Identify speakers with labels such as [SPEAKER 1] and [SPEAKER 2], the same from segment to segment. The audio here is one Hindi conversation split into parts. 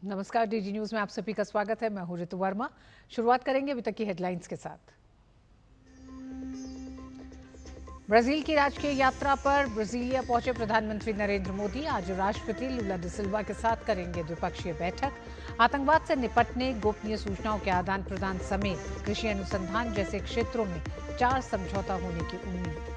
[SPEAKER 1] नमस्कार, डीडी न्यूज में आप सभी का स्वागत है। मैं हूं ऋतु वर्मा। शुरुआत करेंगे अभी तक की हेडलाइंस के साथ। ब्राजील की राजकीय यात्रा पर ब्राजीलिया पहुंचे प्रधानमंत्री नरेंद्र मोदी। आज राष्ट्रपति लूला डी सिल्वा के साथ करेंगे द्विपक्षीय बैठक। आतंकवाद से निपटने, गोपनीय सूचनाओं के आदान प्रदान समेत कृषि अनुसंधान जैसे क्षेत्रों में 4 समझौता होने की उम्मीद।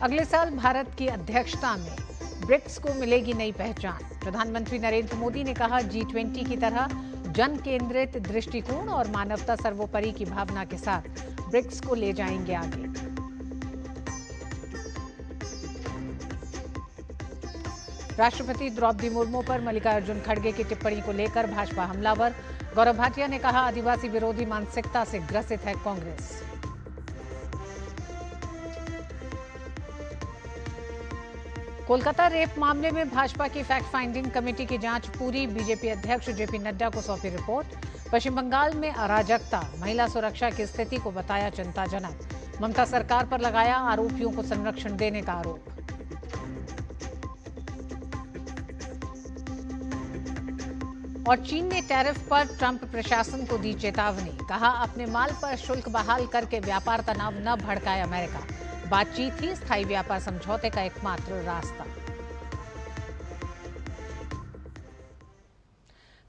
[SPEAKER 1] अगले साल भारत की अध्यक्षता में ब्रिक्स को मिलेगी नई पहचान। प्रधानमंत्री नरेंद्र मोदी ने कहा, G20 की तरह जन केंद्रित दृष्टिकोण और मानवता सर्वोपरि की भावना के साथ ब्रिक्स को ले जाएंगे आगे। राष्ट्रपति द्रौपदी मुर्मू पर मल्लिकार्जुन खड़गे की टिप्पणी को लेकर भाजपा हमलावर। गौरव भाटिया ने कहा, आदिवासी विरोधी मानसिकता से ग्रसित है कांग्रेस। कोलकाता रेप मामले में भाजपा की फैक्ट फाइंडिंग कमेटी की जांच पूरी। बीजेपी अध्यक्ष जेपी नड्डा को सौंपी रिपोर्ट। पश्चिम बंगाल में अराजकता, महिला सुरक्षा की स्थिति को बताया चिंताजनक। ममता सरकार पर लगाया आरोपियों को संरक्षण देने का आरोप। और चीन ने टैरिफ पर ट्रंप प्रशासन को दी चेतावनी। कहा, अपने माल पर शुल्क बहाल करके व्यापार तनाव न भड़काए अमेरिका। बातचीत ही स्थायी व्यापार समझौते का एकमात्र रास्ता।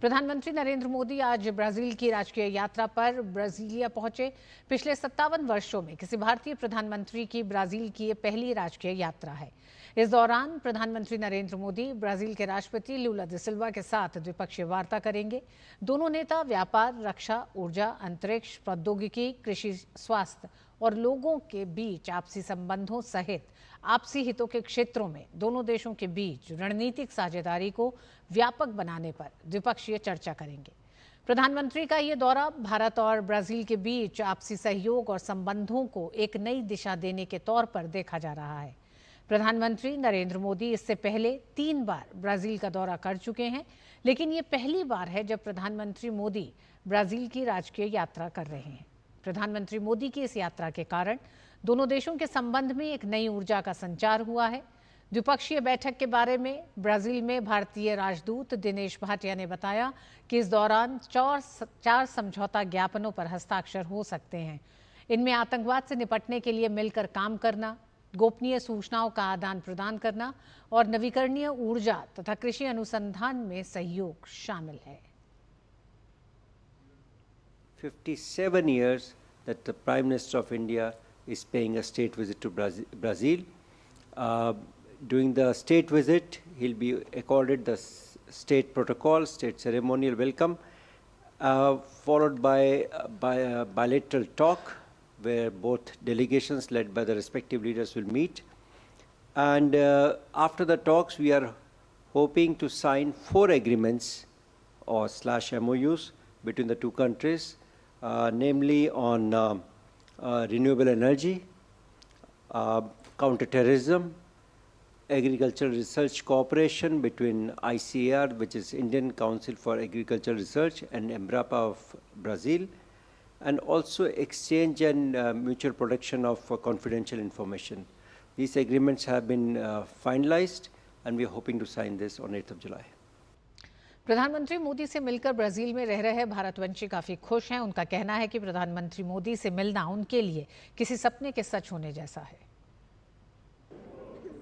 [SPEAKER 1] प्रधानमंत्री नरेंद्र मोदी आज ब्राजील की राजकीय यात्रा पर ब्राजीलिया पहुंचे। पिछले 57 वर्षों में किसी भारतीय प्रधानमंत्री की ब्राजील की ये पहली राजकीय यात्रा है। इस दौरान प्रधानमंत्री नरेंद्र मोदी ब्राजील के राष्ट्रपति लूला डी सिल्वा के साथ द्विपक्षीय वार्ता करेंगे। दोनों नेता व्यापार, रक्षा, ऊर्जा, अंतरिक्ष, प्रौद्योगिकी, कृषि, स्वास्थ्य और लोगों के बीच आपसी संबंधों सहित आपसी हितों के क्षेत्रों में दोनों देशों के बीच रणनीतिक साझेदारी को व्यापक बनाने पर द्विपक्षीय चर्चा करेंगे। प्रधानमंत्री का ये दौरा भारत और ब्राजील के बीच आपसी सहयोग और संबंधों को एक नई दिशा देने के तौर पर देखा जा रहा है। प्रधानमंत्री नरेंद्र मोदी इससे पहले 3 बार ब्राजील का दौरा कर चुके हैं, लेकिन ये पहली बार है जब प्रधानमंत्री मोदी ब्राजील की राजकीय यात्रा कर रहे हैं। प्रधानमंत्री मोदी की इस यात्रा के कारण दोनों देशों के संबंध में एक नई ऊर्जा का संचार हुआ है। द्विपक्षीय बैठक के बारे में ब्राजील में भारतीय राजदूत दिनेश भाटिया ने बताया कि इस दौरान 4 समझौता ज्ञापनों पर हस्ताक्षर हो सकते हैं। इनमें आतंकवाद से निपटने के लिए मिलकर काम करना, गोपनीय सूचनाओं का आदान प्रदान करना और नवीकरणीय ऊर्जा तथा कृषि अनुसंधान में सहयोग शामिल है।
[SPEAKER 2] 57 years that the Prime Minister of India is paying a state visit to Brazil. During the state visit, he'll be accorded the state protocol, state ceremonial welcome, followed by a bilateral talk where both delegations led by the respective leaders will meet. And after the talks, we are hoping to sign 4 agreements or /MOUs between the two countries. Namely on renewable energy, counterterrorism, agricultural research cooperation between ICAR, which is Indian Council for Agricultural Research, and Embrapa of Brazil, and also exchange and mutual protection of confidential information. These agreements have been finalized, and we are hoping to sign this on 8th of July.
[SPEAKER 1] प्रधानमंत्री मोदी से मिलकर ब्राजील में रह रहे भारतवंशी काफी खुश हैं। उनका कहना है कि प्रधानमंत्री मोदी से मिलना उनके लिए किसी सपने के सच होने जैसा है।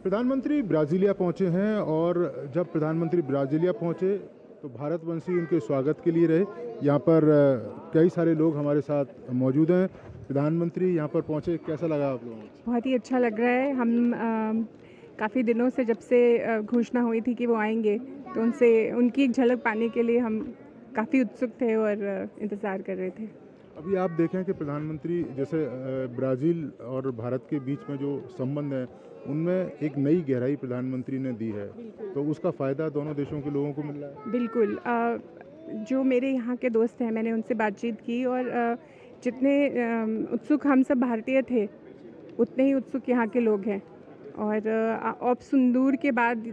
[SPEAKER 3] प्रधानमंत्री ब्राजीलिया पहुंचे हैं और जब प्रधानमंत्री ब्राजीलिया पहुंचे तो भारतवंशी उनके स्वागत के लिए रहे। यहाँ पर कई सारे लोग हमारे साथ मौजूद हैं। प्रधानमंत्री यहाँ पर पहुंचे, कैसा लगा आप लोगों को?
[SPEAKER 4] बहुत ही अच्छा लग रहा है। हम काफ़ी दिनों से, जब से घोषणा हुई थी कि वो आएंगे, तो उनकी एक झलक पाने के लिए हम काफ़ी उत्सुक थे और इंतज़ार कर रहे थे।
[SPEAKER 3] अभी आप देखें कि प्रधानमंत्री, जैसे ब्राज़ील और भारत के बीच में जो संबंध है उनमें एक नई गहराई प्रधानमंत्री ने दी है, तो उसका फ़ायदा दोनों देशों के लोगों को मिल रहा है।
[SPEAKER 4] बिल्कुल। जो मेरे यहाँ के दोस्त हैं, मैंने उनसे बातचीत की और जितने उत्सुक हम सब भारतीय थे, उतने ही उत्सुक यहाँ के लोग हैं। और ऑप सिंदूर के बाद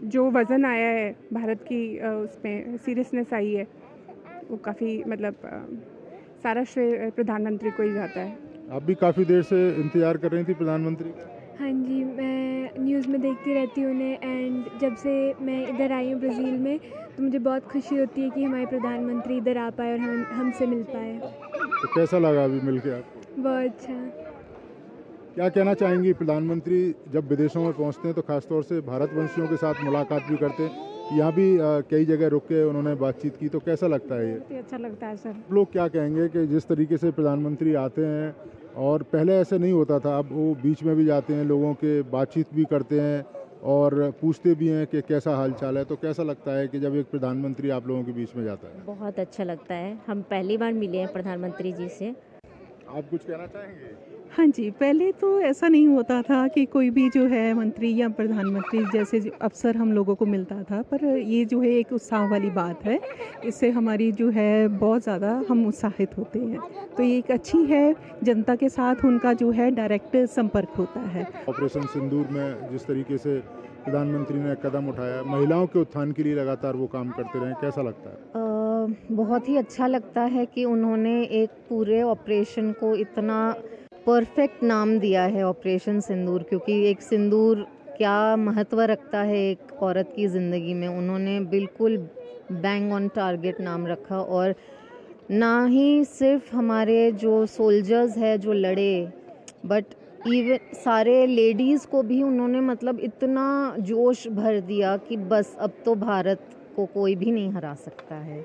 [SPEAKER 4] जो वज़न आया है भारत की, उसमें सीरियसनेस आई है, वो काफ़ी सारा श्रेय प्रधानमंत्री को ही जाता है।
[SPEAKER 3] आप भी काफ़ी देर से इंतज़ार कर रही थी प्रधानमंत्री का?
[SPEAKER 5] हाँ जी, मैं न्यूज़ में देखती रहती हूँ उन्हें एंड जब से मैं इधर आई हूँ ब्राज़ील में तो मुझे बहुत खुशी होती है कि हमारे प्रधानमंत्री इधर आ पाए और हमसे मिल पाए।
[SPEAKER 3] तो कैसा लगा अभी मिलके आपको?
[SPEAKER 5] बहुत अच्छा।
[SPEAKER 3] क्या कहना चाहेंगी? प्रधानमंत्री जब विदेशों में पहुंचते हैं तो खासतौर से भारतवंशियों के साथ मुलाकात भी करते हैं। यहाँ भी कई जगह रुक के उन्होंने बातचीत की, तो कैसा लगता है ये?
[SPEAKER 6] बहुत ही अच्छा लगता है सर।
[SPEAKER 3] लोग क्या कहेंगे कि जिस तरीके से प्रधानमंत्री आते हैं और पहले ऐसे नहीं होता था, अब वो बीच में भी जाते हैं, लोगों के बातचीत भी करते हैं और पूछते भी हैं कि कैसा हाल चाल है, तो कैसा लगता है कि जब एक प्रधानमंत्री आप लोगों के बीच में जाता है?
[SPEAKER 7] बहुत अच्छा लगता है। हम पहली बार मिले हैं प्रधानमंत्री जी से।
[SPEAKER 3] आप कुछ कहना चाहेंगे?
[SPEAKER 6] हाँ जी, पहले तो ऐसा नहीं होता था कि कोई भी जो है मंत्री या प्रधानमंत्री जैसे जो अफ़सर हम लोगों को मिलता था, पर ये जो है एक उत्साह वाली बात है। इससे हमारी जो है बहुत ज़्यादा हम उत्साहित होते हैं। तो ये एक अच्छी है, जनता के साथ उनका जो है डायरेक्ट संपर्क होता है।
[SPEAKER 3] ऑपरेशन सिंदूर में जिस तरीके से प्रधानमंत्री ने कदम उठाया, महिलाओं के उत्थान के लिए लगातार वो काम करते रहे, कैसा लगता है?
[SPEAKER 7] बहुत ही अच्छा लगता है कि उन्होंने एक पूरे ऑपरेशन को इतना परफेक्ट नाम दिया है ऑपरेशन सिंदूर, क्योंकि एक सिंदूर क्या महत्व रखता है एक औरत की ज़िंदगी में। उन्होंने बिल्कुल बैंग ऑन टारगेट नाम रखा और ना ही सिर्फ हमारे जो सोल्जर्स हैं जो लड़े, बट इवन सारे लेडीज़ को भी उन्होंने मतलब इतना जोश भर दिया कि बस अब तो भारत को कोई भी नहीं हरा सकता है।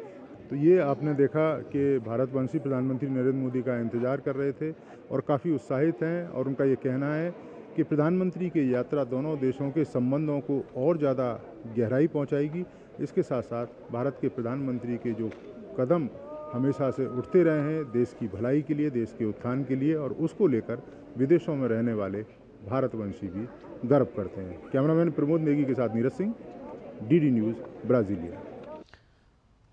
[SPEAKER 3] तो ये आपने देखा कि भारतवंशी प्रधानमंत्री नरेंद्र मोदी का इंतज़ार कर रहे थे और काफ़ी उत्साहित हैं, और उनका ये कहना है कि प्रधानमंत्री की यात्रा दोनों देशों के संबंधों को और ज़्यादा गहराई पहुंचाएगी। इसके साथ साथ भारत के प्रधानमंत्री के जो कदम हमेशा से उठते रहे हैं देश की भलाई के लिए, देश के उत्थान के लिए, और उसको लेकर विदेशों में रहने वाले भारतवंशी भी गर्व करते हैं। कैमरामैन प्रमोद नेगी के साथ Neeraj Singh, DD news, Brasilia.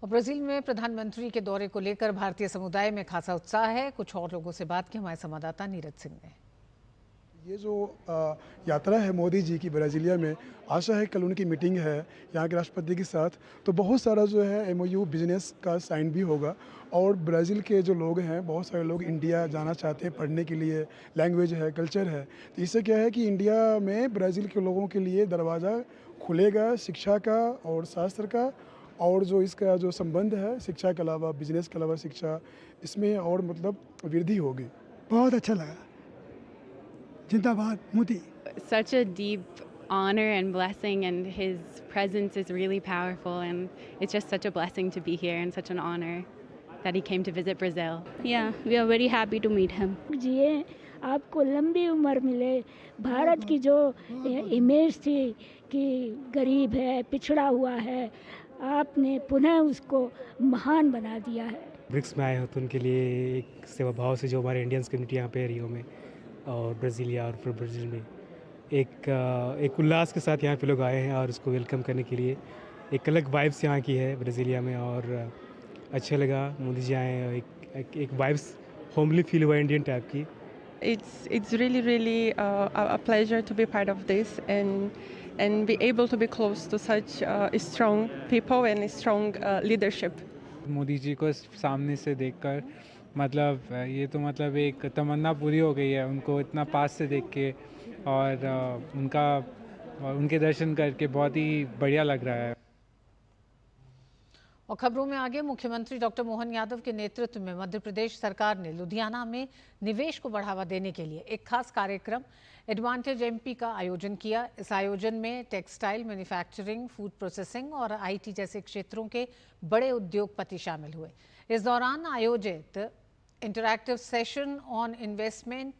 [SPEAKER 1] और ब्राजील में प्रधानमंत्री के दौरे को लेकर भारतीय समुदाय में खासा उत्साह है। कुछ और लोगों से बात की हमारे संवाददाता नीरज सिंह ने।
[SPEAKER 8] ये जो यात्रा है मोदी जी की ब्राज़ीलिया में, आशा है कल उनकी मीटिंग है यहाँ के राष्ट्रपति के साथ, तो बहुत सारा जो है MOU बिजनेस का साइन भी होगा। और ब्राज़ील के जो लोग हैं, बहुत सारे लोग इंडिया जाना चाहते हैं पढ़ने के लिए, लैंग्वेज है, कल्चर है, तो इससे क्या है कि इंडिया में ब्राज़ील के लोगों के लिए दरवाज़ा खुलेगा शिक्षा का और शास्त्र का, और जो इसका जो संबंध है शिक्षा के अलावा, बिजनेस के अलावा शिक्षा, इसमें और मतलब वृद्धि होगी।
[SPEAKER 9] बहुत अच्छा लगा। जिंदाबाद Modi.
[SPEAKER 10] Such a deep honor and blessing, and his presence is really powerful, and it's just such a blessing to be here and such an honor that he came to visit Brazil.
[SPEAKER 11] Yeah, we are very happy to meet him. जिए, आपको लंबी उम्र मिले। भारत की जो इमेज थी कि गरीब है, पिछड़ा हुआ है, आपने पुनः उसको महान बना दिया है।
[SPEAKER 12] ब्रिक्स में आए हो तो उनके लिए एक सेवा भाव से जो हमारे इंडियंस कम्युनिटी यहाँ पे रियो में और ब्राज़ीलिया और फिर ब्राज़ील में एक उल्लास के साथ यहाँ पे लोग आए हैं और उसको वेलकम करने के लिए। एक अलग वाइब्स यहाँ की है ब्राज़ीलिया में, और अच्छा लगा मोदी जी आए हैं। एक वाइब्स होमली फील हुआ इंडियन टाइप की।
[SPEAKER 13] It's really a pleasure to be part of this and be able to be close to such strong people and strong leadership.
[SPEAKER 14] Modi ji को सामने से देखकर मतलब ये तो मतलब एक तमन्ना पूरी हो गई है, उनको इतना पास से देख के, और उनके दर्शन करके बहुत ही बढ़िया लग रहा है।
[SPEAKER 1] और खबरों में आगे, मुख्यमंत्री डॉक्टर मोहन यादव के नेतृत्व में मध्य प्रदेश सरकार ने लुधियाना में निवेश को बढ़ावा देने के लिए एक खास कार्यक्रम एडवांटेज MP का आयोजन किया। इस आयोजन में टेक्सटाइल, मैन्युफैक्चरिंग, फूड प्रोसेसिंग और IT जैसे क्षेत्रों के बड़े उद्योगपति शामिल हुए। इस दौरान आयोजित interactive session on investment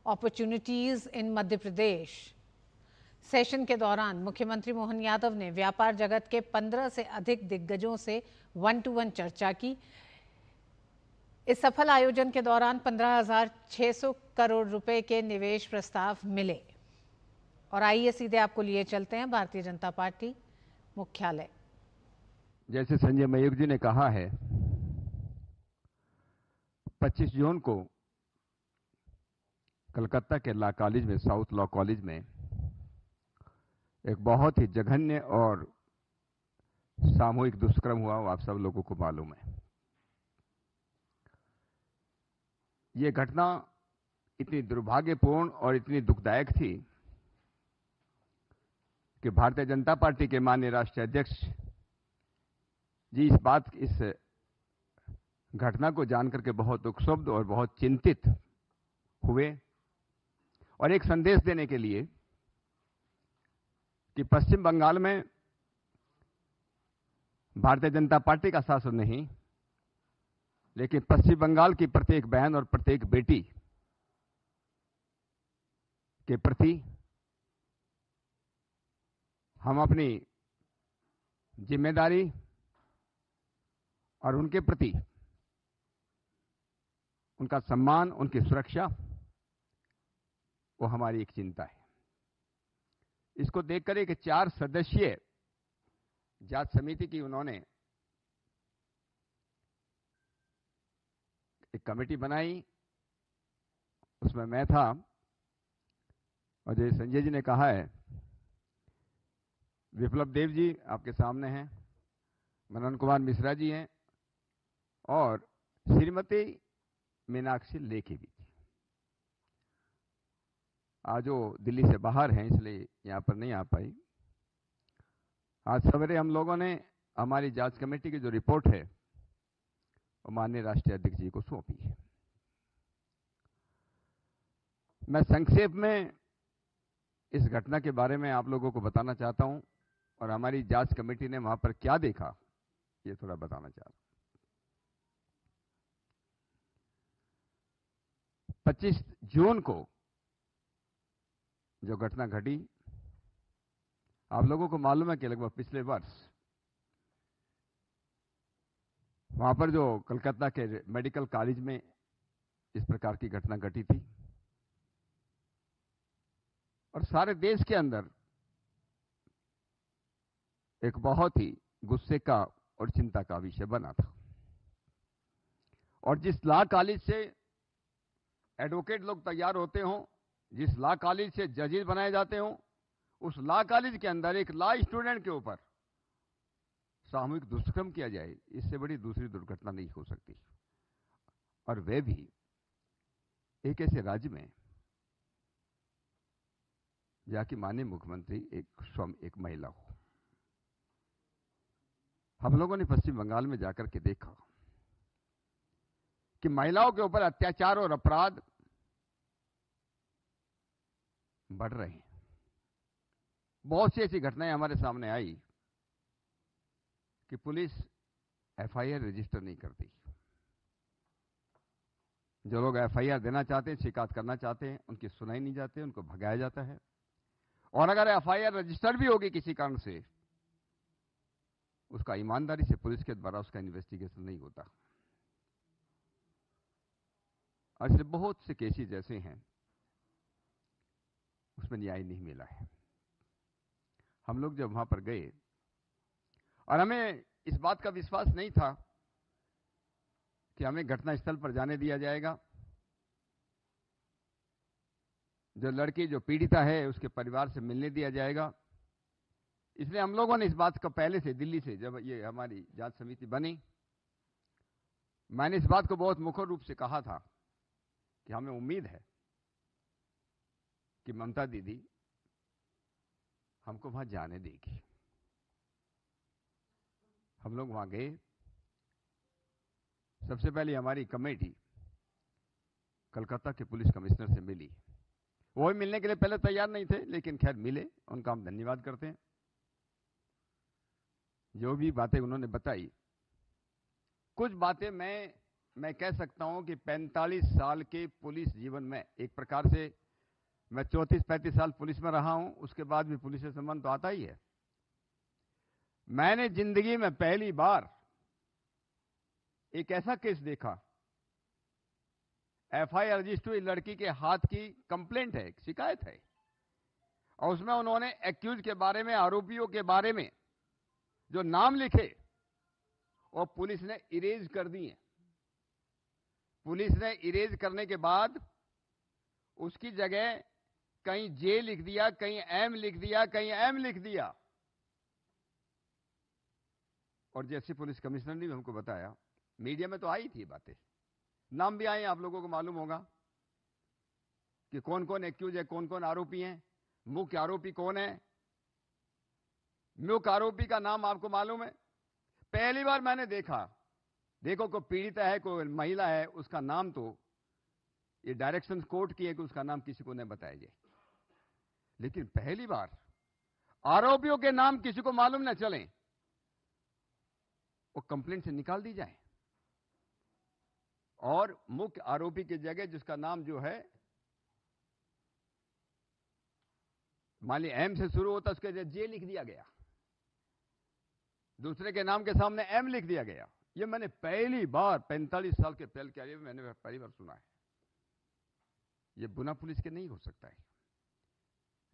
[SPEAKER 1] opportunities in Madhya Pradesh session के दौरान मुख्यमंत्री मोहन यादव ने व्यापार जगत के 15 से अधिक दिग्गजों से 1-to-1 चर्चा की। इस सफल आयोजन के दौरान 15,600 करोड़ रुपए के निवेश प्रस्ताव मिले। और आइए सीधे आपको लिए चलते हैं भारतीय जनता पार्टी मुख्यालय।
[SPEAKER 15] जैसे संजय मयूख जी ने कहा है, 25 जून को कलकत्ता के लॉ कॉलेज में, साउथ लॉ कॉलेज में एक बहुत ही जघन्य और सामूहिक दुष्कर्म हुआ, वो आप सब लोगों को मालूम है। ये घटना इतनी दुर्भाग्यपूर्ण और इतनी दुखदायक थी कि भारतीय जनता पार्टी के माननीय राष्ट्रीय अध्यक्ष जी इस घटना को जानकर के बहुत दुखसुब्ध और बहुत चिंतित हुए और एक संदेश देने के लिए कि पश्चिम बंगाल में भारतीय जनता पार्टी का शासन नहीं, लेकिन पश्चिम बंगाल की प्रत्येक बहन और प्रत्येक बेटी के प्रति हम अपनी जिम्मेदारी और उनके प्रति उनका सम्मान, उनकी सुरक्षा, वो हमारी एक चिंता है। इसको देखकर एक 4 सदस्यीय जांच समिति की उन्होंने एक कमेटी बनाई, उसमें मैं था और जैसे संजय जी ने कहा है, विप्लव देव जी आपके सामने हैं, मनन कुमार मिश्रा जी हैं और श्रीमती मीनाक्षी लेखी भी थी। आज वो दिल्ली से बाहर हैं इसलिए यहाँ पर नहीं आ पाई। आज सवेरे हम लोगों ने हमारी जांच कमेटी की जो रिपोर्ट है वो माननीय राष्ट्रीय अध्यक्ष जी को सौंपी है। मैं संक्षेप में इस घटना के बारे में आप लोगों को बताना चाहता हूं और हमारी जांच कमेटी ने वहां पर क्या देखा ये थोड़ा बताना चाह रहा हूं। 25 जून को जो घटना घटी, आप लोगों को मालूम है कि लगभग पिछले वर्ष वहां पर जो कलकत्ता के मेडिकल कॉलेज में इस प्रकार की घटना घटी थी और सारे देश के अंदर एक बहुत ही गुस्से का और चिंता का विषय बना था। और जिस लॉ कॉलेज से एडवोकेट लोग तैयार होते हों, जिस लॉ कॉलेज से जजेस बनाए जाते हों, उस लॉ कॉलेज के अंदर एक लॉ स्टूडेंट के ऊपर सामूहिक दुष्कर्म किया जाए, इससे बड़ी दूसरी दुर्घटना नहीं हो सकती। और वे भी एक ऐसे राज्य में जहां की माननीय मुख्यमंत्री स्वयं एक महिला हो। हम लोगों ने पश्चिम बंगाल में जाकर के देखा कि महिलाओं के ऊपर अत्याचार और अपराध बढ़ रहे हैं। बहुत सी ऐसी घटनाएं हमारे सामने आई कि पुलिस एफआईआर रजिस्टर नहीं करती। जो लोग एफआईआर देना चाहते हैं, शिकायत करना चाहते हैं, उनकी सुनाई नहीं जाती, उनको भगाया जाता है। और अगर एफआईआर रजिस्टर भी होगी किसी कारण से, उसका ईमानदारी से पुलिस के द्वारा उसका इन्वेस्टिगेशन नहीं होता। ऐसे बहुत से केसेस ऐसे हैं उसमें न्याय नहीं मिला है। हम लोग जब वहां पर गए और हमें इस बात का विश्वास नहीं था कि हमें घटनास्थल पर जाने दिया जाएगा। जो लड़की जो पीड़िता है उसके परिवार से मिलने दिया जाएगा। इसलिए हम लोगों ने इस बात का पहले से, दिल्ली से जब ये हमारी जांच समिति बनी, मैंने इस बात को बहुत मुखर रूप से कहा था कि हमें उम्मीद है कि ममता दीदी हमको वहां जाने देगी। हम लोग वहां गए। सबसे पहले हमारी कमेटी कलकत्ता के पुलिस कमिश्नर से मिली। वो भी मिलने के लिए पहले तैयार नहीं थे, लेकिन खैर मिले, उनका हम धन्यवाद करते हैं। जो भी बातें उन्होंने बताई, कुछ बातें मैं कह सकता हूं कि 45 साल के पुलिस जीवन में, एक प्रकार से मैं 34-35 साल पुलिस में रहा हूं, उसके बाद भी पुलिस से संबंध तो आता ही है। मैंने जिंदगी में पहली बार एक ऐसा केस देखा, एफआईआर रजिस्टर हुई, लड़की के हाथ की कंप्लेंट है, शिकायत है, और उसमें उन्होंने एक्यूज के बारे में, आरोपियों के बारे में जो नाम लिखे और पुलिस ने इरेज कर दिए। पुलिस ने इरेज करने के बाद उसकी जगह कहीं जे लिख दिया, कहीं एम लिख दिया, कहीं एम लिख दिया। और जैसे पुलिस कमिश्नर ने भी हमको बताया, मीडिया में तो आई थी बातें, नाम भी आए, आप लोगों को मालूम होगा कि कौन कौन एक्यूज है, कौन कौन आरोपी हैं, मुख्य आरोपी कौन है, म्यूक आरोपी का नाम आपको मालूम है? पहली बार मैंने देखा, देखो कोई पीड़िता है, कोई महिला है, उसका नाम तो ये डायरेक्शन कोर्ट की है कि उसका नाम किसी को नहीं बताया जाए, लेकिन पहली बार आरोपियों के नाम किसी को मालूम न चले, वो कंप्लेंट से निकाल दी जाए और मुख्य आरोपी की जगह जिसका नाम जो है मान ली एम से शुरू होता, उसके जगह जे लिख दिया गया, दूसरे के नाम के सामने एम लिख दिया गया। ये मैंने पहली बार 45 साल के पहले कैरियर में मैंने पहली बार सुना है। ये गुना पुलिस के नहीं हो सकता है।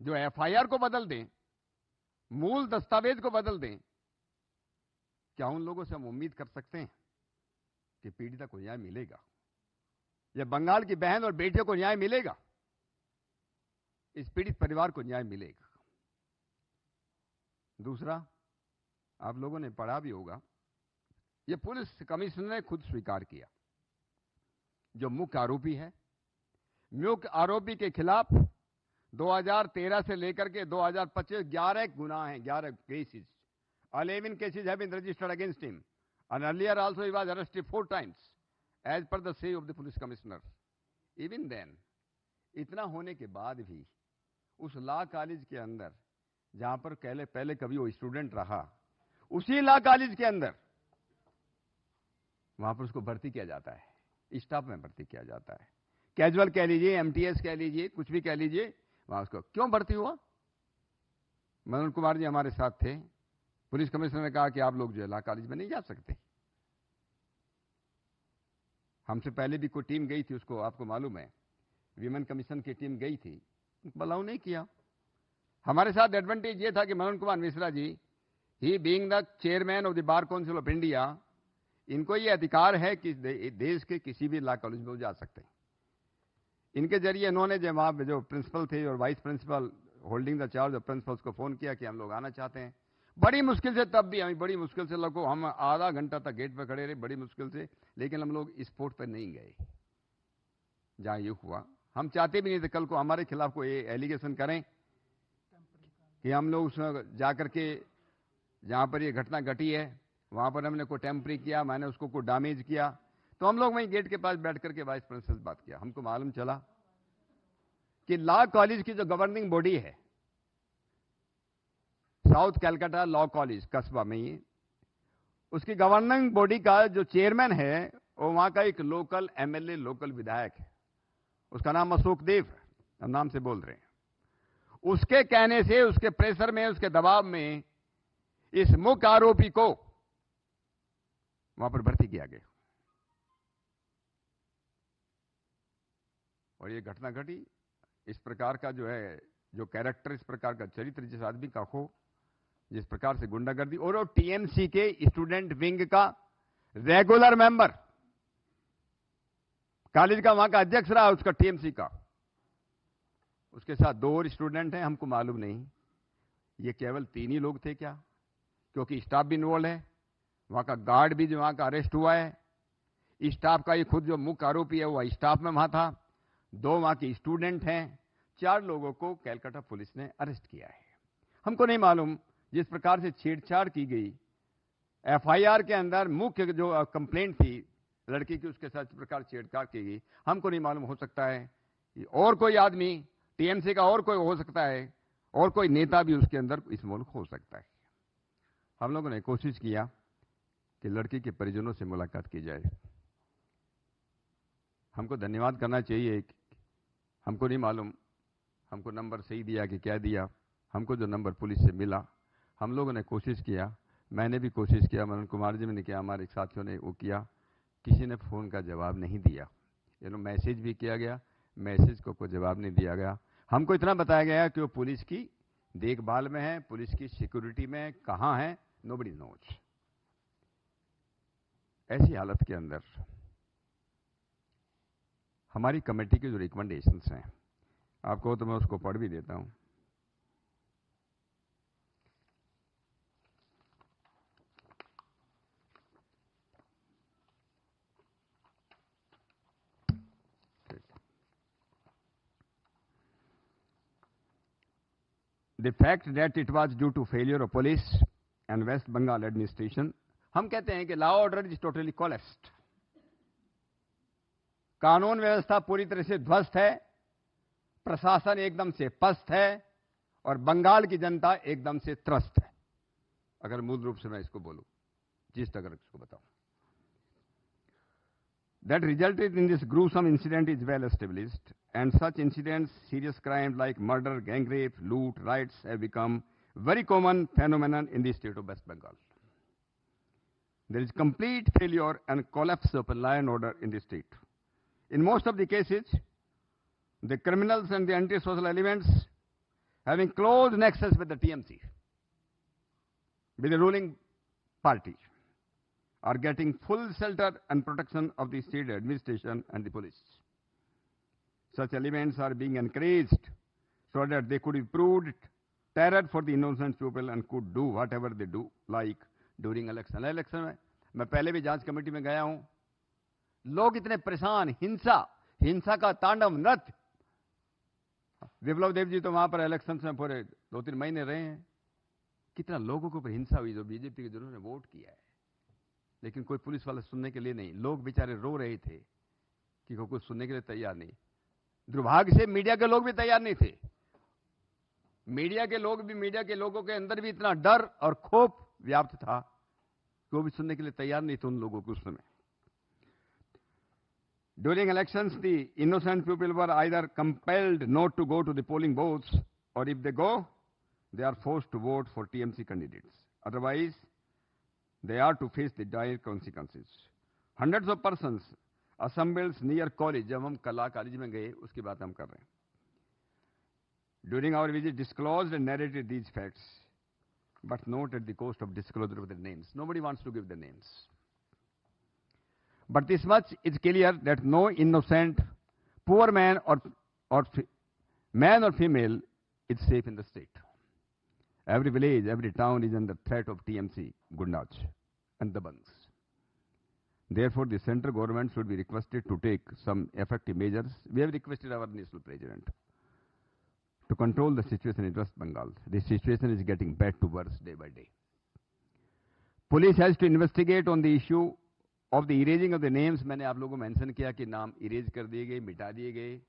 [SPEAKER 15] जो एफआईआर को बदल दें, मूल दस्तावेज को बदल दें, क्या उन लोगों से हम उम्मीद कर सकते हैं कि पीड़िता को न्याय मिलेगा? या बंगाल की बहन और बेटियों को न्याय मिलेगा? इस पीड़ित परिवार को न्याय मिलेगा? दूसरा, आप लोगों ने पढ़ा भी होगा, यह पुलिस कमिश्नर ने खुद स्वीकार किया, जो मुख्य आरोपी है, मुख्य आरोपी के खिलाफ 2013 से लेकर के 2025 11 गुनाह हैं, 11 cases, 11 cases have been registered against him, and earlier also he was arrested 4 times as per the say of the police commissioner. Even then, इतना होने के बाद भी उस लॉ कॉलेज के अंदर जहां पर पहले कभी वो स्टूडेंट रहा, उसी लॉ कॉलेज के अंदर वहां पर उसको भर्ती किया जाता है, स्टाफ में भर्ती किया जाता है, कैजुअल कह लीजिए, एमटीएस कह लीजिए, कुछ भी कह लीजिए, वहां उसको क्यों भर्ती हुआ? मनोज कुमार जी हमारे साथ थे, पुलिस कमिश्नर ने कहा कि आप लोग जो है लॉ कॉलेज में नहीं जा सकते। हमसे पहले भी कोई टीम गई थी, उसको आपको मालूम है, विमेन कमीशन की टीम गई थी, अलाउ नहीं किया। हमारे साथ एडवांटेज ये था कि Manoj Kumar Mishra ji, he being the chairman of the bar council of India, इनको ये अधिकार है कि देश के किसी भी लॉ कॉलेज में वो जा सकते हैं। इनके जरिए इन्होंने जो वहां जो प्रिंसिपल थे और vice principal holding the charge of principals को फोन किया कि हम लोग आना चाहते हैं। बड़ी मुश्किल से, तब भी हम बड़ी मुश्किल से लोगों, हम आधा घंटा तक गेट पर खड़े रहे, बड़ी मुश्किल से, लेकिन हम लोग स्पोर्ट पर नहीं गए जहां ये हुआ। हम चाहते भी नहीं थे कल को हमारे खिलाफ कोई एलिगेशन करें कि हम लोग उसमें जाकर के जहां पर ये घटना घटी है वहां पर हमने कोई टेम्परी किया, मैंने उसको कोई डैमेज किया। तो हम लोग वहीं गेट के पास बैठ करके वाइस प्रिंसिपल से बात किया। हमको मालूम चला कि लॉ कॉलेज की जो गवर्निंग बॉडी है, साउथ कैलकाटा लॉ कॉलेज कस्बा में ही, उसकी गवर्निंग बॉडी का जो चेयरमैन है वो वहां का एक लोकल एमएलए, लोकल विधायक है, उसका नाम अशोक देव है, हम नाम से बोल रहे हैं। उसके कहने से, उसके प्रेशर में, उसके दबाव में इस मुख्य आरोपी को वहां पर भर्ती किया गया और ये घटना घटी। इस प्रकार का जो है, जो कैरेक्टर, इस प्रकार का चरित्र जिस आदमी का हो, जिस प्रकार से गुंडागर्दी, और वो टीएमसी के स्टूडेंट विंग का रेगुलर मेंबर, कॉलेज का वहां का अध्यक्ष रहा, उसका टीएमसी का, उसके साथ 2 और स्टूडेंट हैं, हमको मालूम नहीं ये केवल 3 ही लोग थे क्या, क्योंकि स्टाफ भी इन्वॉल्व है, वहां का गार्ड भी जो वहां का अरेस्ट हुआ है, स्टाफ का ये खुद जो मुख्य आरोपी है वो स्टाफ में वहां था, 2 वहां के स्टूडेंट हैं, 4 लोगों को कैलकाटा पुलिस ने अरेस्ट किया है। हमको नहीं मालूम जिस प्रकार से छेड़छाड़ की गई एफआईआर के अंदर, मुख्य जो कंप्लेंट थी लड़की की, उसके साथ इस प्रकार छेड़छाड़ की गई, हमको नहीं मालूम। हो सकता है और कोई आदमी टीएमसी का और कोई हो सकता है, और कोई नेता भी उसके अंदर इन्वॉल्व हो सकता है। हम लोगों ने कोशिश किया कि लड़की के परिजनों से मुलाकात की जाए। हमको धन्यवाद करना चाहिए, हमको नहीं मालूम हमको नंबर सही दिया कि क्या दिया, हमको जो नंबर पुलिस से मिला, हम लोगों ने कोशिश किया, मैंने भी कोशिश किया, मनोज कुमार जी ने किया, हमारे साथियों ने वो किया, किसी ने फोन का जवाब नहीं दिया। मैसेज भी किया गया, मैसेज को कोई जवाब नहीं दिया गया। हमको इतना बताया गया कि वो पुलिस की देखभाल में है, पुलिस की सिक्योरिटी में, कहां है, नोबडी नोज। ऐसी हालत के अंदर हमारी कमेटी के जो रिकमेंडेशंस हैं, आपको तो मैं उसको पढ़ भी देता हूं। the fact that it was due to failure of police and West Bengal administration. हम कहते हैं कि law order is totally collapsed. कानून व्यवस्था पूरी तरह से ध्वस्त है, प्रशासन एकदम से पस्त है और बंगाल की जनता एकदम से त्रस्त है, अगर मूल रूप से मैं इसको बोलूं, जिस अगर इसको बताऊं. That resulted in this gruesome incident is well established, and such incidents, serious crimes like murder, gang rape, loot, riots have become very common phenomenon in the state of West Bengal. There is complete failure and collapse of law and order in the state. In most of the cases, the criminals and the anti-social elements having close nexus with the TMC, with the ruling party, are getting full shelter and protection of the state administration and the police. Such elements are being encouraged so that they could be proved terror for the innocent people and could do whatever they do, like during election. Election में मैं पहले भी जांच कमेटी में गया हूं, लोग इतने परेशान, हिंसा का तांडव नृत्य. विप्लव देव जी तो वहां पर इलेक्शन में पूरे 2-3 महीने रहे हैं. कितना लोगों को हिंसा हुई जो बीजेपी के जिन्होंने वोट किया है, लेकिन कोई पुलिस वाला सुनने के लिए नहीं. लोग बेचारे रो रहे थे कि कोई कुछ सुनने के लिए तैयार नहीं. दुर्भाग्य से मीडिया के लोग भी तैयार नहीं थे. मीडिया के लोगों के अंदर भी इतना डर और खौफ व्याप्त था कि वो भी सुनने के लिए तैयार नहीं थे उन लोगों को उस समय. During elections, the innocent people were either compelled not to go to the polling booths, or if they go, they are forced to vote for TMC candidates. Otherwise, they are to face the dire consequences. Hundreds of persons assembled near college. जब हम कला कॉलेज में गए, उसकी बात हम कर रहे हैं. During our visit, disclosed and narrated these facts, but not at the cost of disclosure of the names. Nobody wants to give the names. But this much is clear that no innocent, poor man or man or female is safe in the state. Every village, every town is under threat of TMC, Gundaj, and the Bangs. Therefore, the central government should be requested to take some effective measures. We have requested our national president to control the situation in West Bengal. The situation is getting bad to worse day by day. Police has to investigate on the issue of the erasing of the names. मैंने आप लोगों को मेंशन किया कि नाम erase कर दिए गए, मिटा दिए गए,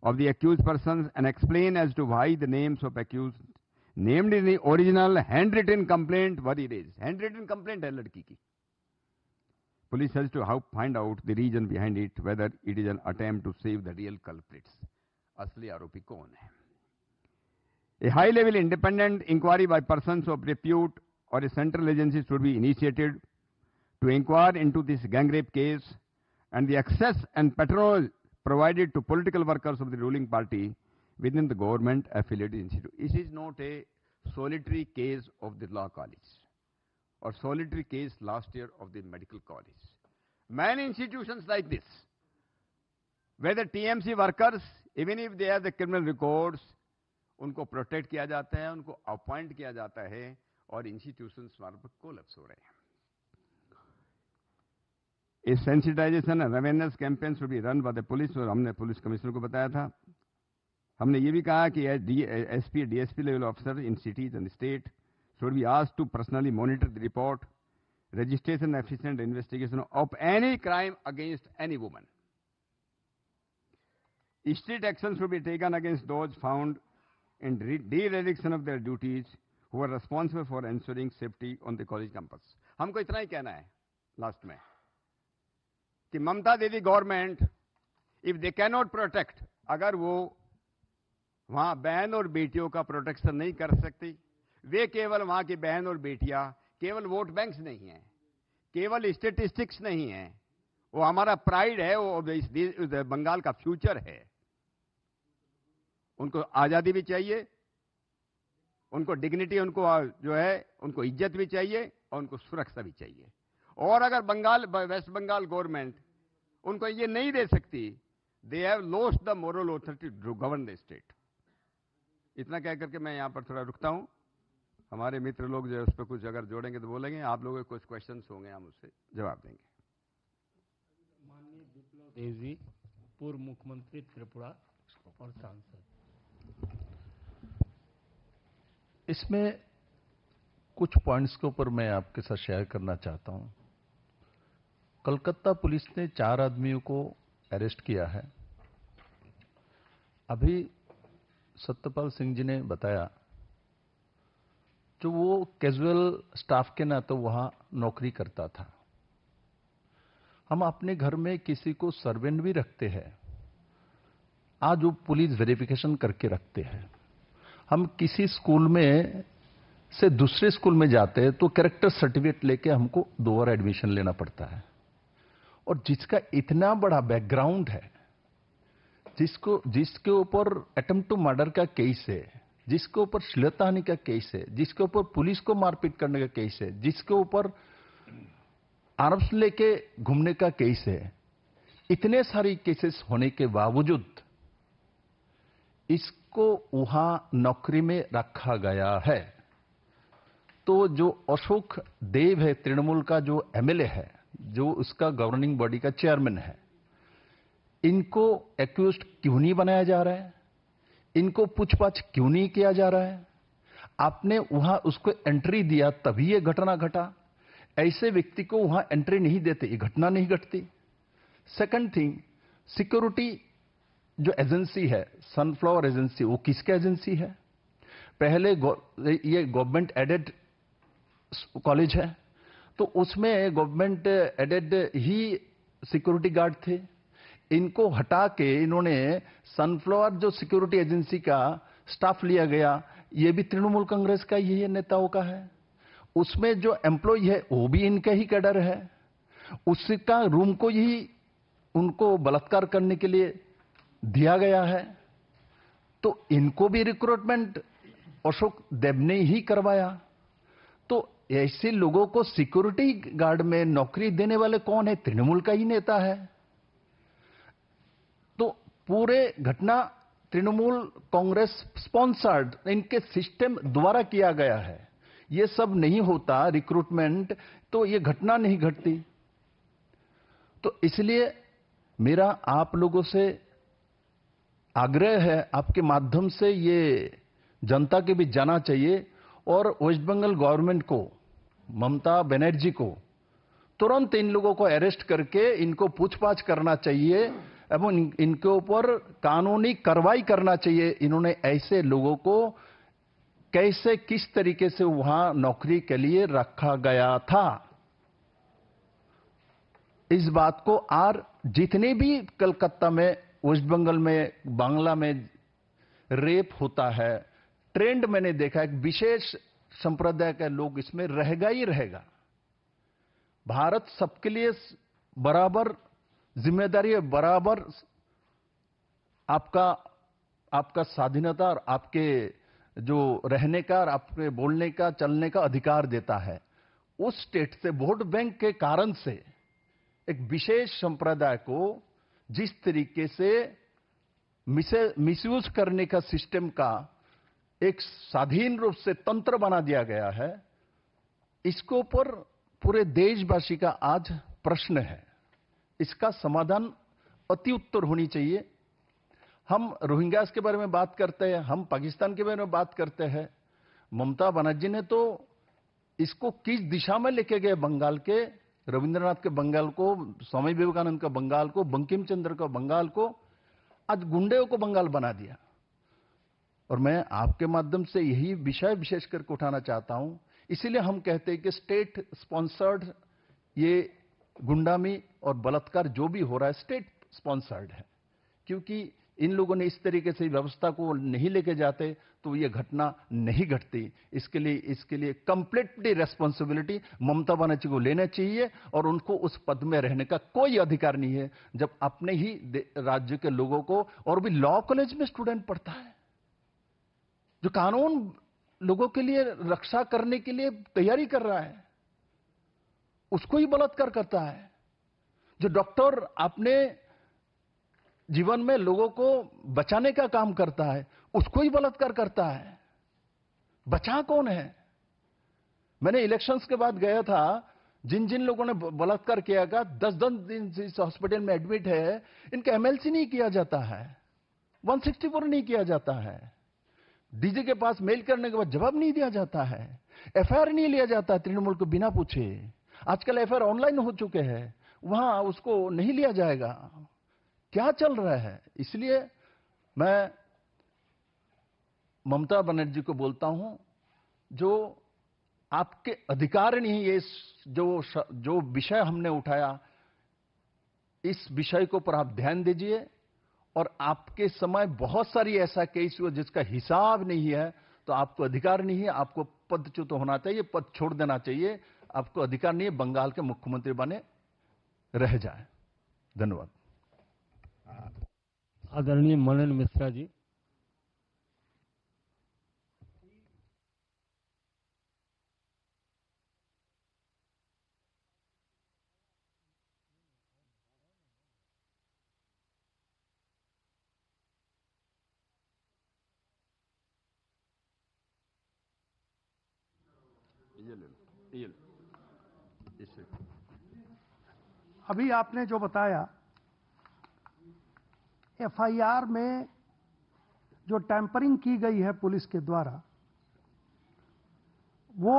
[SPEAKER 15] of the accused persons, and explain as to why the names of accused named in the original handwritten complaint were erased. Handwritten complaint है लड़की की. Police has to help find out the reason behind it, whether it is an attempt to save the real culprits. असली आरोपी कौन है? A high-level independent inquiry by persons of repute or a central agency should be initiated to inquire into this gang rape case and the access and patronage provided to political workers of the ruling party within the government affiliated institute. This is not a solitary case of the law college or solitary case last year of the medical college. Many institutions like this, whether TMC workers, even if they have the criminal records, उनको प्रोटेक्ट किया जाता है, उनको अपॉइंट किया जाता है और इंस्टीट्यूशंस वहां पर कोलैप्स हो रहे हैं. A sensitization and awareness campaign should be run by the police. और हमने पुलिस कमिश्नर को बताया था. हमने ये भी कहा कि SP, DSP level officer in cities and state should be asked to personally monitor the report, registration, efficient investigation of any crime against any woman. Strict action should be taken against those found in dereliction of their duties who are responsible for ensuring safety on the college campus. हमको इतना ही कहना है लास्ट में कि ममता दीदी government, if they can not protect, अगर वो वहां बहन और बेटियों का प्रोटेक्शन नहीं कर सकती, वे केवल वहां की बहन और बेटियां केवल वोट बैंक्स नहीं हैं, केवल स्टेटिस्टिक्स नहीं हैं, वो हमारा प्राइड है, वो इस बंगाल का फ्यूचर है. उनको आजादी भी चाहिए, उनको डिग्निटी, उनको जो है उनको इज्जत भी चाहिए और उनको सुरक्षा भी चाहिए. और अगर वेस्ट बंगाल गवर्नमेंट उनको ये नहीं दे सकती, they have lost the moral authority to govern the state. इतना कह करके मैं यहां पर थोड़ा रुकता हूं. हमारे मित्र लोग जो है उस पर कुछ अगर जोड़ेंगे तो बोलेंगे, आप लोगों के कुछ क्वेश्चंस होंगे, हम उससे जवाब देंगे.
[SPEAKER 9] माननीय विप्लव देव जी, पूर्व मुख्यमंत्री त्रिपुरा और सांसद.
[SPEAKER 16] इसमें कुछ पॉइंट्स के ऊपर मैं आपके साथ शेयर करना चाहता हूं। कलकत्ता पुलिस ने 4 आदमियों को अरेस्ट किया है। अभी सत्यपाल सिंह जी ने बताया, जो वो कैजुअल स्टाफ के नाते वहां नौकरी करता था। हम अपने घर में किसी को सर्वेंट भी रखते हैं, आज वो पुलिस वेरिफिकेशन करके रखते हैं। हम किसी स्कूल में से दूसरे स्कूल में जाते हैं तो कैरेक्टर सर्टिफिकेट लेके हमको 2 बार एडमिशन लेना पड़ता है। और जिसका इतना बड़ा बैकग्राउंड है, जिसके ऊपर अटेम्प्ट टू मर्डर का केस है, जिसके ऊपर श्लीलताहानि का केस है, जिसके ऊपर पुलिस को मारपीट करने का केस है, जिसके ऊपर आर्म्स लेके घूमने का केस है, इतने सारी केसेस होने के बावजूद इसको वहां नौकरी में रखा गया है। तो जो अशोक देव है, तृणमूल का जो एमएलए है, जो उसका गवर्निंग बॉडी का चेयरमैन है, इनको एक्यूज्ड क्यों नहीं बनाया जा रहा है? इनको पूछताछ क्यों नहीं किया जा रहा है? आपने वहां उसको एंट्री दिया तभी ये घटना घटा। ऐसे व्यक्ति को वहां एंट्री नहीं देते, ये घटना नहीं घटती। सेकंड थिंग, सिक्योरिटी जो एजेंसी है, सनफ्लावर एजेंसी, वो किसका एजेंसी है? पहले ये गवर्नमेंट एडेड कॉलेज है, तो उसमें गवर्नमेंट एडेड ही सिक्योरिटी गार्ड थे। इनको हटा के इन्होंने सनफ्लावर जो सिक्योरिटी एजेंसी का स्टाफ लिया गया, ये भी तृणमूल कांग्रेस का ही नेताओं का है। उसमें जो एम्प्लॉय है वो भी इनका ही कैडर है। उसका रूम को ही उनको बलात्कार करने के लिए दिया गया है। तो इनको भी रिक्रूटमेंट अशोक देव ने ही करवाया। तो ऐसे लोगों को सिक्योरिटी गार्ड में नौकरी देने वाले कौन है? तृणमूल का ही नेता है। तो पूरे घटना तृणमूल कांग्रेस स्पॉन्सर्ड इनके सिस्टम द्वारा किया गया है। ये सब नहीं होता रिक्रूटमेंट, तो ये घटना नहीं घटती। तो इसलिए मेरा आप लोगों से आग्रह है, आपके माध्यम से ये जनता के बीच जाना चाहिए और वेस्ट बंगाल गवर्नमेंट को, ममता बनर्जी को तुरंत इन लोगों को अरेस्ट करके इनको पूछताछ करना चाहिए एवं इनके ऊपर कानूनी कार्रवाई करना चाहिए। इन्होंने ऐसे लोगों को कैसे, किस तरीके से वहां नौकरी के लिए रखा गया था, इस बात को और जितने भी कलकत्ता में, वेस्ट बंगाल में, बांग्ला में रेप होता है, ट्रेंड मैंने देखा, एक विशेष संप्रदाय के लोग इसमें रहेगा ही रहेगा। भारत सबके लिए बराबर जिम्मेदारी है, बराबर आपका स्वाधीनता और आपके जो रहने का और आपके बोलने का, चलने का अधिकार देता है। उस स्टेट से वोट बैंक के कारण से एक विशेष संप्रदाय को जिस तरीके से मिसयूज करने का सिस्टम का एक स्वाधीन रूप से तंत्र बना दिया गया है, इसके ऊपर पूरे देशवासी का आज प्रश्न है। इसका समाधान अति उत्तर होनी चाहिए। हम रोहिंग्यास के बारे में बात करते हैं, हम पाकिस्तान के बारे में बात करते हैं। ममता बनर्जी ने तो इसको किस दिशा में लेके गए? बंगाल के रविंद्रनाथ के बंगाल को, स्वामी विवेकानंद का बंगाल को, बंकिम चंद्र का बंगाल को, आज गुंडे को बंगाल बना दिया। और मैं आपके माध्यम से यही विषय विशेष करके उठाना चाहता हूं। इसीलिए हम कहते हैं कि स्टेट स्पॉन्सर्ड ये गुंडामी और बलात्कार जो भी हो रहा है स्टेट स्पॉन्सर्ड है, क्योंकि इन लोगों ने इस तरीके से व्यवस्था को नहीं लेके जाते तो ये घटना नहीं घटती। इसके लिए कंप्लीटली रेस्पॉन्सिबिलिटी ममता बनर्जी को लेना चाहिए और उनको उस पद में रहने का कोई अधिकार नहीं है जब अपने ही राज्य के लोगों को, और भी लॉ कॉलेज में स्टूडेंट पढ़ता है जो कानून लोगों के लिए रक्षा करने के लिए तैयारी कर रहा है, उसको ही बलात्कार करता है। जो डॉक्टर अपने जीवन में लोगों को बचाने का काम करता है, उसको ही बलात्कार करता है। बचा कौन है? मैंने इलेक्शंस के बाद गया था, जिन जिन लोगों ने बलात्कार किया गया 10-10 दिन इस हॉस्पिटल में एडमिट है, इनका एमएलसी नहीं किया जाता है, 164 नहीं किया जाता है। डीजी के पास मेल करने के बाद जवाब नहीं दिया जाता है, एफआईआर नहीं लिया जाता है तृणमूल को बिना पूछे। आजकल एफआईआर ऑनलाइन हो चुके हैं, वहां उसको नहीं लिया जाएगा। क्या चल रहा है? इसलिए मैं ममता बनर्जी को बोलता हूं, जो आपके अधिकार नहीं, ये जो विषय हमने उठाया, इस विषय को पर आप ध्यान दीजिए। और आपके समय बहुत सारी ऐसा केस हुआ जिसका हिसाब नहीं है, तो आपको अधिकार नहीं है, आपको पदच्युत होना चाहिए, पद छोड़ देना चाहिए। आपको अधिकार नहीं है बंगाल के मुख्यमंत्री बने रह जाए। धन्यवाद।
[SPEAKER 9] आदरणीय मनन मिश्रा जी।
[SPEAKER 17] अभी आपने जो बताया, एफआईआर में जो टैंपरिंग की गई है पुलिस के द्वारा, वो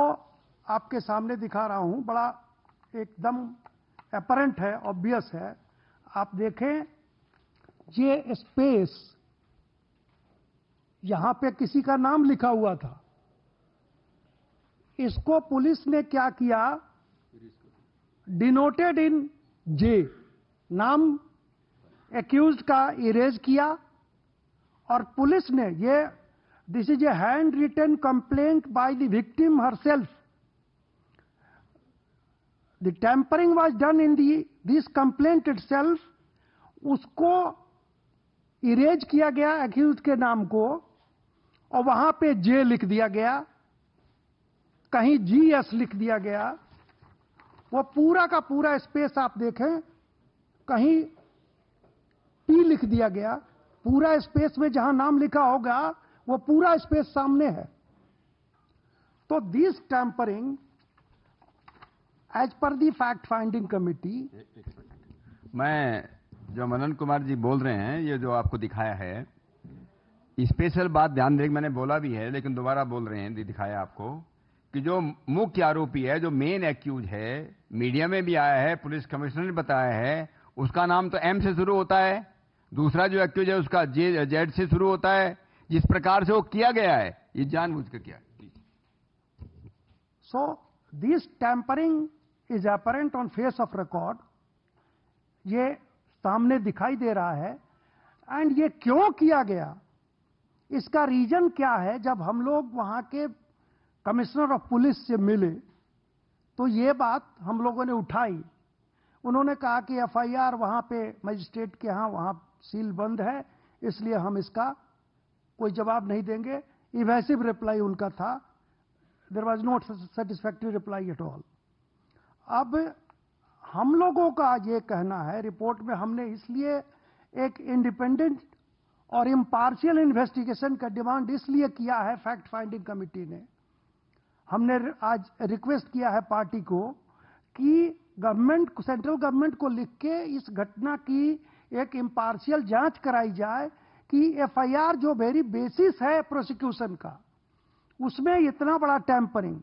[SPEAKER 17] आपके सामने दिखा रहा हूं। बड़ा एकदम अपरेंट है, ऑब्वियस है। आप देखें, ये स्पेस, यहां पे किसी का नाम लिखा हुआ था, इसको पुलिस ने क्या किया, डिनोटेड इन जे, नाम एक्यूज्ड का इरेज किया। और पुलिस ने ये, this is a hand written complaint by the victim herself, the tampering was done in this complaint itself, उसको इरेज किया गया एक्यूज्ड के नाम को, और वहां पे जे लिख दिया गया, कहीं जीएस लिख दिया गया। वो पूरा का पूरा स्पेस आप देखें, कहीं पी लिख दिया गया। पूरा स्पेस में जहां नाम लिखा होगा वो पूरा स्पेस सामने है। तो this tampering as per the fact finding committee,
[SPEAKER 15] मैं जो मनन कुमार जी बोल रहे हैं, ये जो आपको दिखाया है, स्पेशल बात ध्यान दें, मैंने बोला भी है लेकिन दोबारा बोल रहे हैं, दिखाया आपको कि जो मुख्य आरोपी है, जो मेन एक्यूज है, मीडिया में भी आया है, पुलिस कमिश्नर ने बताया है, उसका नाम तो एम से शुरू होता है, दूसरा जो एक्यूज है उसका जेड से शुरू होता है। जिस प्रकार से वो किया गया है, ये जानबूझ कर किया।
[SPEAKER 17] So this tampering is apparent on face of record, ये सामने दिखाई दे रहा है। एंड ये क्यों किया गया, इसका रीजन क्या है? जब हम लोग वहां के कमिश्नर ऑफ पुलिस से मिले तो ये बात हम लोगों ने उठाई। उन्होंने कहा कि एफआईआर वहां पे मजिस्ट्रेट के यहाँ वहां सील बंद है, इसलिए हम इसका कोई जवाब नहीं देंगे। इवेसिव रिप्लाई उनका था, there was no satisfactory reply at all. अब हम लोगों का ये कहना है, रिपोर्ट में हमने इसलिए एक इंडिपेंडेंट और इम्पार्शियल इन्वेस्टिगेशन का डिमांड इसलिए किया है फैक्ट फाइंडिंग कमिटी ने। हमने आज रिक्वेस्ट किया है पार्टी को कि गवर्नमेंट, सेंट्रल गवर्नमेंट को लिख के इस घटना की एक इम्पार्शियल जांच कराई जाए कि एफआईआर जो वेरी बेसिस है प्रोसिक्यूशन का, उसमें इतना बड़ा टैंपरिंग,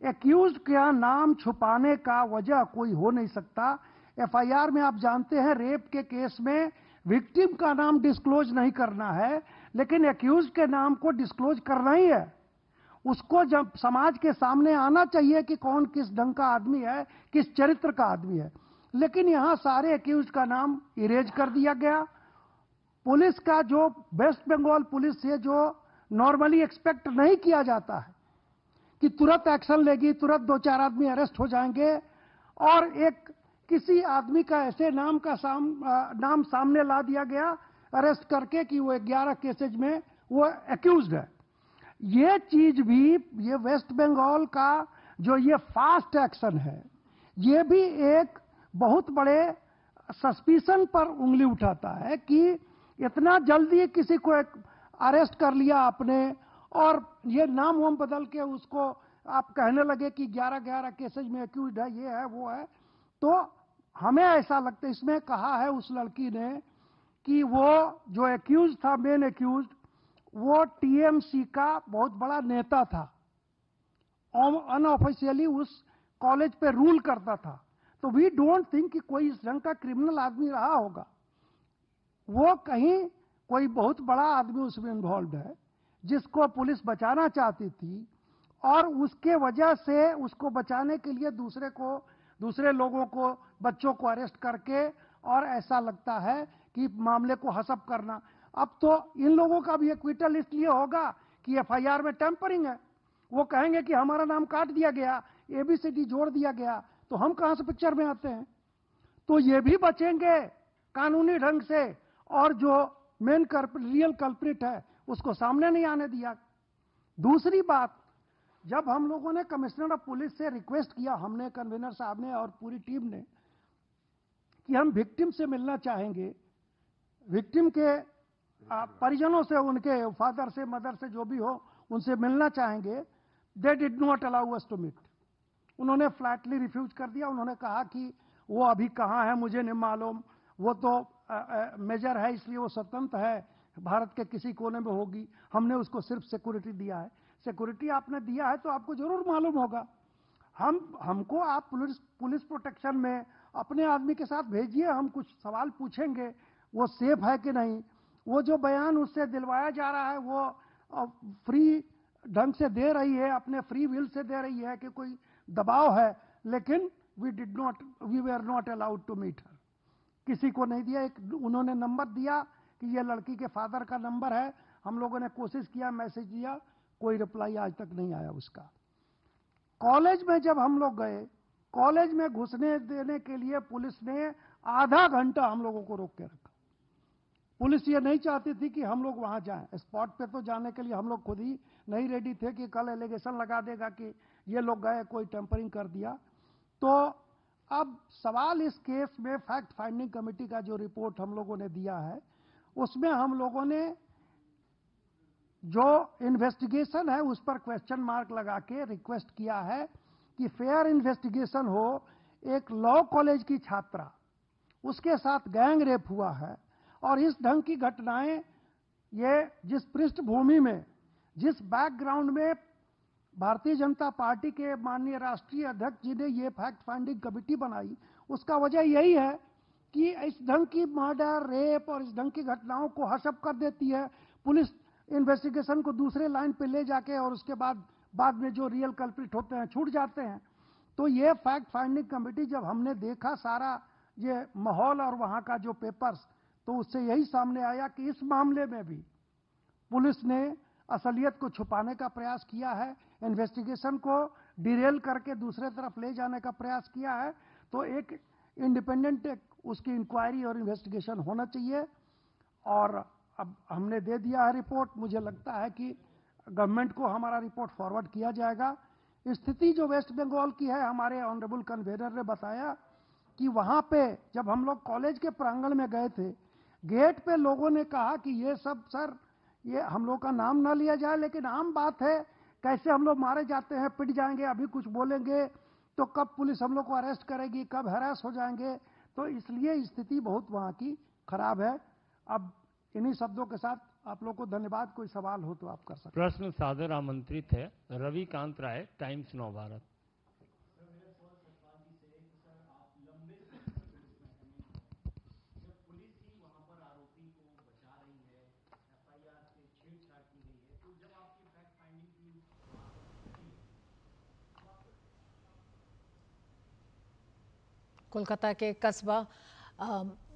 [SPEAKER 17] एक्यूज्ड का नाम छुपाने का वजह कोई हो नहीं सकता। एफआईआर में आप जानते हैं, रेप के केस में विक्टिम का नाम डिस्क्लोज नहीं करना है, लेकिन एक्यूज्ड के नाम को डिस्क्लोज करना ही है। उसको जब समाज के सामने आना चाहिए कि कौन किस ढंग का आदमी है, किस चरित्र का आदमी है। लेकिन यहां सारे एक्यूज्ड का नाम इरेज कर दिया गया। पुलिस का जो वेस्ट बंगाल पुलिस से जो नॉर्मली एक्सपेक्ट नहीं किया जाता है कि तुरंत एक्शन लेगी, तुरंत 2-4 आदमी अरेस्ट हो जाएंगे, और एक किसी आदमी का ऐसे नाम का नाम सामने ला दिया गया अरेस्ट करके कि वो 11 केसेज में वो एक्यूज्ड है। ये चीज भी, ये वेस्ट बंगाल का जो ये फास्ट एक्शन है, ये भी एक बहुत बड़े सस्पिशन पर उंगली उठाता है कि इतना जल्दी किसी को अरेस्ट कर लिया आपने, और ये नाम वाम बदल के उसको आप कहने लगे कि 11 केसेज में एक्यूज्ड है, ये है वो है। तो हमें ऐसा लगता है, इसमें कहा है उस लड़की ने कि वो जो एक्यूज था, मेन एक्यूज, वो टीएमसी का बहुत बड़ा नेता था, अनऑफिशियली उस कॉलेज पे रूल करता था। तो वी डोंट थिंक कि कोई इस ढंग का क्रिमिनल आदमी रहा होगा। वो कहीं कोई बहुत बड़ा आदमी उसमें इन्वॉल्व है जिसको पुलिस बचाना चाहती थी, और उसके वजह से उसको बचाने के लिए दूसरे लोगों को, बच्चों को अरेस्ट करके, और ऐसा लगता है कि मामले को हसप करना। अब तो इन लोगों का भी एक्विटल इसलिए होगा कि एफआईआर में टेम्परिंग है। वो कहेंगे कि हमारा नाम काट दिया गया, एबीसीडी जोड़ दिया गया, तो हम कहां से पिक्चर में आते हैं। तो ये भी बचेंगे कानूनी ढंग से, और जो मेन रियल कल्प्रिट है उसको सामने नहीं आने दिया। दूसरी बात, जब हम लोगों ने कमिश्नर ऑफ पुलिस से रिक्वेस्ट किया, हमने, कन्वीनर साहब ने और पूरी टीम ने, कि हम विक्टिम से मिलना चाहेंगे, विक्टिम के परिजनों से, उनके फादर से, मदर से, जो भी हो, उनसे मिलना चाहेंगे, they did not allow us to meet. उन्होंने फ्लैटली रिफ्यूज कर दिया। उन्होंने कहा कि वो अभी कहाँ है मुझे नहीं मालूम, वो तो मेजर है इसलिए वो स्वतंत्र है, भारत के किसी कोने में होगी, हमने उसको सिर्फ सिक्योरिटी दिया है। सिक्योरिटी आपने दिया है तो आपको जरूर मालूम होगा। हमको आप पुलिस प्रोटेक्शन में अपने आदमी के साथ भेजिए, हम कुछ सवाल पूछेंगे, वो सेफ है कि नहीं। वो जो बयान उससे दिलवाया जा रहा है वो फ्री ढंग से दे रही है, अपने फ्री विल से दे रही है कि कोई दबाव है, लेकिन we were not allowed to meet her. किसी को नहीं दिया। एक उन्होंने नंबर दिया कि ये लड़की के फादर का नंबर है, हम लोगों ने कोशिश किया, मैसेज दिया, कोई रिप्लाई आज तक नहीं आया उसका। कॉलेज में जब हम लोग गए, कॉलेज में घुसने देने के लिए पुलिस ने आधा घंटा हम लोगों को रोक के रखा। पुलिस ये नहीं चाहती थी कि हम लोग वहां जाएं। स्पॉट पे तो जाने के लिए हम लोग खुद ही नहीं रेडी थे कि कल एलिगेशन लगा देगा कि ये लोग गए, कोई टेम्परिंग कर दिया। तो अब सवाल इस केस में फैक्ट फाइंडिंग कमेटी का जो रिपोर्ट हम लोगों ने दिया है, उसमें हम लोगों ने जो इन्वेस्टिगेशन है उस पर क्वेश्चन मार्क लगा के रिक्वेस्ट किया है कि फेयर इन्वेस्टिगेशन हो। एक लॉ कॉलेज की छात्रा, उसके साथ गैंग रेप हुआ है, और इस ढंग की घटनाएं, ये जिस पृष्ठभूमि में, जिस बैकग्राउंड में भारतीय जनता पार्टी के माननीय राष्ट्रीय अध्यक्ष जी ने ये फैक्ट फाइंडिंग कमेटी बनाई, उसका वजह यही है कि इस ढंग की मर्डर, रेप और इस ढंग की घटनाओं को हशप कर देती है। पुलिस इन्वेस्टिगेशन को दूसरे लाइन पे ले जाके, और उसके बाद में जो रियल कल्प्रिट होते हैं छूट जाते हैं। तो ये फैक्ट फाइंडिंग कमेटी, जब हमने देखा सारा ये माहौल और वहाँ का जो पेपर्स, तो उससे यही सामने आया कि इस मामले में भी पुलिस ने असलियत को छुपाने का प्रयास किया है, इन्वेस्टिगेशन को डिरेल करके दूसरे तरफ ले जाने का प्रयास किया है। तो एक इंडिपेंडेंट उसकी इंक्वायरी और इन्वेस्टिगेशन होना चाहिए, और अब हमने दे दिया है रिपोर्ट। मुझे लगता है कि गवर्नमेंट को हमारा रिपोर्ट फॉरवर्ड किया जाएगा। स्थिति जो वेस्ट बंगाल की है, हमारे ऑनरेबल कन्वीनर ने बताया कि वहाँ पे जब हम लोग कॉलेज के प्रांगण में गए थे, गेट पे लोगों ने कहा कि ये सब सर, ये हम लोग का नाम ना लिया जाए, लेकिन आम बात है, कैसे हम लोग मारे जाते हैं, पिट जाएंगे, अभी कुछ बोलेंगे तो कब पुलिस हम लोग को अरेस्ट करेगी, कब हैरास हो जाएंगे। तो इसलिए स्थिति बहुत वहाँ की खराब है। अब इन्हीं शब्दों के साथ आप लोग को धन्यवाद। कोई सवाल हो तो आप कर सकते हैं।
[SPEAKER 9] प्रश्न सादर आमंत्रित है रविकांत राय, टाइम्स नव भारत।
[SPEAKER 1] कोलकाता के कस्बा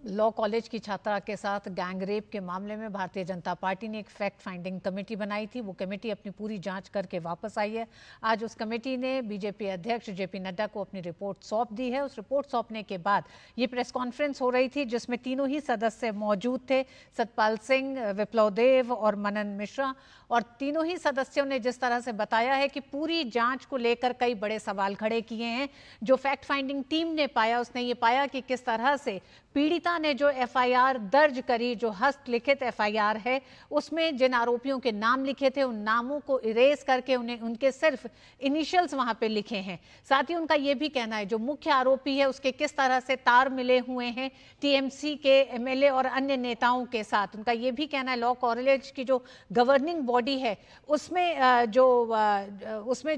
[SPEAKER 1] लॉ कॉलेज की छात्रा के साथ गैंग रेप के मामले में भारतीय जनता पार्टी ने एक फैक्ट फाइंडिंग कमेटी बनाई थी। वो कमेटी अपनी पूरी जांच करके वापस आई है। आज उस कमेटी ने बीजेपी अध्यक्ष जेपी नड्डा को अपनी रिपोर्ट सौंप दी है। उस रिपोर्ट सौंपने के बाद ये प्रेस कॉन्फ्रेंस हो रही थी, जिसमें तीनों ही सदस्य मौजूद थे, सतपाल सिंह, विप्लव देव और मनन मिश्रा। और तीनों ही सदस्यों ने जिस तरह से बताया है कि पूरी जांच को लेकर कई बड़े सवाल खड़े किए हैं। जो फैक्ट फाइंडिंग टीम ने पाया, उसने ये पाया कि किस तरह से पीड़िता ने जो एफआईआर दर्ज करी, जो हस्तलिखित एफआईआर है, उसमें जिन आरोपियों के नाम लिखे थे उन नामों को इरेज करके उन्हें उनके सिर्फ इनिशियल्स वहां पे लिखे हैं। साथ ही उनका यह भी कहना है जो मुख्य आरोपी है उसके किस तरह से तार मिले हुए हैं टीएमसी के एमएलए और अन्य नेताओं के साथ। उनका यह भी कहना है लॉ कॉलेज की जो गवर्निंग बॉडी है उसमें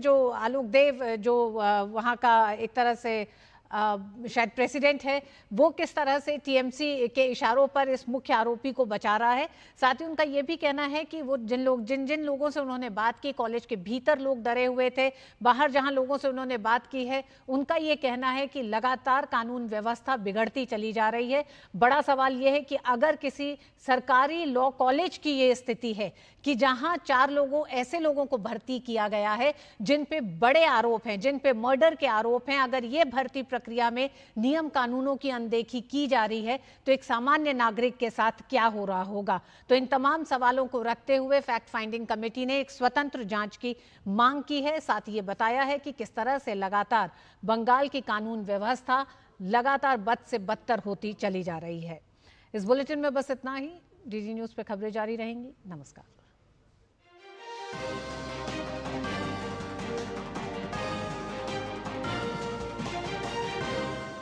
[SPEAKER 1] जो आलोक देव जो वहाँ का एक तरह से शायद प्रेसिडेंट है, वो किस तरह से टीएमसी के इशारों पर इस मुख्य आरोपी को बचा रहा है। साथ ही उनका यह भी कहना है कि वो जिन लोगों से उन्होंने बात की, कॉलेज के भीतर लोग डरे हुए थे, बाहर जहां लोगों से उन्होंने बात की है, उनका ये कहना है कि लगातार कानून व्यवस्था बिगड़ती चली जा रही है। बड़ा सवाल यह है कि अगर किसी सरकारी लॉ कॉलेज की ये स्थिति है कि जहां 4 ऐसे लोगों को भर्ती किया गया है जिन पे बड़े आरोप हैं, जिन पे मर्डर के आरोप हैं, अगर ये भर्ती प्रक्रिया में नियम कानूनों की अनदेखी की जा रही है तो एक सामान्य नागरिक के साथ क्या हो रहा होगा। तो इन तमाम सवालों को रखते हुए फैक्ट फाइंडिंग कमेटी ने एक स्वतंत्र जांच की मांग की है। साथ ही ये बताया है कि किस तरह से लगातार बंगाल की कानून व्यवस्था लगातार बद से बदतर होती चली जा रही है। इस बुलेटिन में बस इतना ही। डीडी न्यूज पे खबरें जारी रहेंगी। नमस्कार।